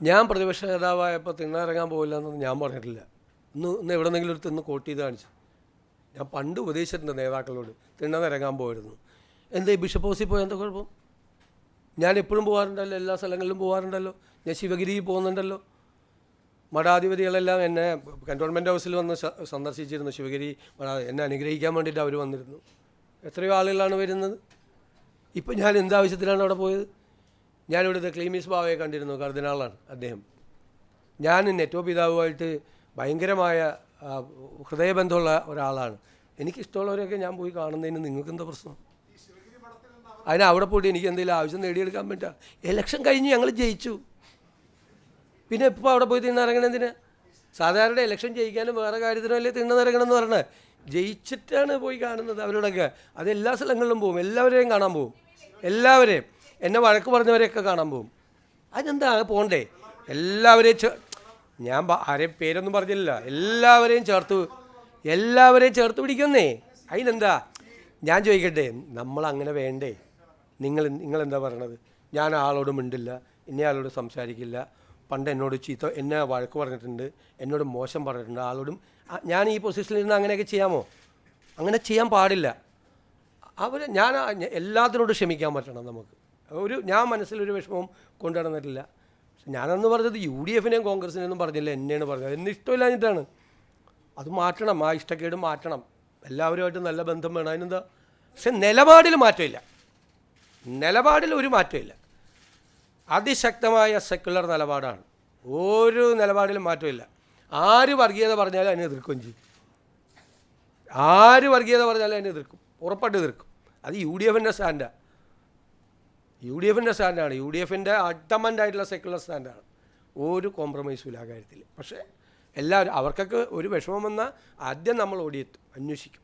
ഞാൻ പ്രതിപക്ഷ നേതാവായപ്പോൾ തിണ്ണയിറങ്ങാൻ പോകില്ല എന്നൊന്നും ഞാൻ പറഞ്ഞിട്ടില്ല. ഇന്ന് എവിടെന്നെങ്കിലും ഒരു തിന്ന് കോട്ട് ചെയ്ത് കാണിച്ചു. ഞാൻ പണ്ട് ഉപദേശിച്ചിട്ടുണ്ട് നേതാക്കളോട് തിണ്ണനിറങ്ങാൻ പോയിരുന്നു. എന്താ ഈ ബിഷപ്പ് ഹൗസിൽ പോയാൽ എന്താ കുഴപ്പം? ഞാൻ എപ്പോഴും പോകാറുണ്ടല്ലോ, എല്ലാ സ്ഥലങ്ങളിലും പോകാറുണ്ടല്ലോ. ഞാൻ ശിവഗിരിയിൽ പോകുന്നുണ്ടല്ലോ. മഠാധിപതികളെല്ലാം എന്നെ കൻ്റോൺമെൻറ്റ് ഹൗസിൽ വന്ന് സന്ദർശിച്ചിരുന്നു. ശിവഗിരി എന്നെ അനുഗ്രഹിക്കാൻ വേണ്ടിയിട്ട് അവർ വന്നിരുന്നു. എത്രയോ ആളുകളാണ് വരുന്നത്. ഇപ്പം ഞാൻ എന്താവശ്യത്തിലാണ് അവിടെ പോയത്? ഞാനിവിടുത്തെ ക്ലീമീസ് ബാവയെ കണ്ടിരുന്നു, കർദിനാളാണ് അദ്ദേഹം. ഞാൻ നെറ്റോ പിതാവുമായിട്ട് ഭയങ്കരമായ ഹൃദയബന്ധമുള്ള ഒരാളാണ്. എനിക്കിഷ്ടമുള്ളവരെയൊക്കെ ഞാൻ പോയി കാണുന്നതിന് നിങ്ങൾക്ക് എന്താ പ്രശ്നം? അതിന് അവിടെ പോയിട്ട് എനിക്ക് എന്തെങ്കിലും ആവശ്യം നേടിയെടുക്കാൻ പറ്റുക? ഇലക്ഷൻ കഴിഞ്ഞ് ഞങ്ങൾ ജയിച്ചു, പിന്നെ ഇപ്പോൾ അവിടെ പോയി തിണ്ണനിറങ്ങണമെന്തിന്? സാധാരണ ഇലക്ഷൻ ജയിക്കാനും വേറെ കാര്യത്തിനും അല്ലേ തിണ്ണനിറങ്ങണമെന്ന് പറഞ്ഞത്. ജയിച്ചിട്ടാണ് പോയി കാണുന്നത് അവരോടൊക്കെ. അത് എല്ലാ സ്ഥലങ്ങളിലും പോകും, എല്ലാവരെയും കാണാൻ പോകും, എല്ലാവരെയും. എന്നെ വഴക്ക് പറഞ്ഞവരെയൊക്കെ കാണാൻ പോകും. അതിനെന്താ പോകണ്ടേ? എല്ലാവരെയും ഞാൻ ആരെയും പേരൊന്നും പറഞ്ഞില്ല, എല്ലാവരെയും ചേർത്ത് പിടിക്കുന്നേ. അതിനെന്താ? ഞാൻ ചോദിക്കട്ടെ, നമ്മളങ്ങനെ വേണ്ടേ? നിങ്ങളെന്താ പറയണത്? ഞാൻ ആളോട് മിണ്ടില്ല, ഇന്നയാളോട് സംസാരിക്കില്ല, പണ്ട് എന്നോട് എന്നെ വഴക്ക് പറഞ്ഞിട്ടുണ്ട്, എന്നോട് മോശം പറഞ്ഞിട്ടുണ്ട് ആളോടും. ഞാൻ ഈ പൊസിഷനിൽ നിന്ന് അങ്ങനെയൊക്കെ ചെയ്യാമോ? അങ്ങനെ ചെയ്യാൻ പാടില്ല. ഞാൻ എല്ലാത്തിനോടും ക്ഷമിക്കാൻ പറ്റണം നമുക്ക്. ഞാൻ മനസ്സിലൊരു വിഷമവും കൊണ്ടുനടന്നിട്ടില്ല. ഞാനന്ന് പറഞ്ഞത് UDF കോൺഗ്രസിനെയൊന്നും പറഞ്ഞില്ല, എന്നെയാണ് പറഞ്ഞത്. എന്നെ ഇഷ്ടമില്ലാഞ്ഞിട്ടാണ്. അത് മാറ്റണം, ആ ഇഷ്ടക്കേട് മാറ്റണം. എല്ലാവരുമായിട്ട് നല്ല ബന്ധം വേണം. അതിനെന്താ? പക്ഷെ നിലപാടിൽ മാറ്റമില്ല, നിലപാടിൽ ഒരു മാറ്റമില്ല. അതിശക്തമായ സെക്കുലർ നിലപാടാണ്. ഒരു നിലപാടിലും മാറ്റമില്ല. ആര് വർഗീയത പറഞ്ഞാലും അതിനെ എതിർക്കുകയും ചെയ്യും. ആര് വർഗീയത പറഞ്ഞാലും അതിനെ എതിർക്കും, ഉറപ്പായിട്ട് എതിർക്കും. അത് UDF സ്റ്റാൻഡാണ്. UDF അൾട്ടമൻ്റായിട്ടുള്ള സെക്കുലർ സ്റ്റാൻഡാണ്. ഒരു കോംപ്രമൈസും ഇല്ല ആ കാര്യത്തിൽ. പക്ഷേ എല്ലാവരും അവർക്കൊക്കെ ഒരു വിഷമം വന്നാൽ ആദ്യം നമ്മൾ ഓടിയെത്തും, അന്വേഷിക്കും.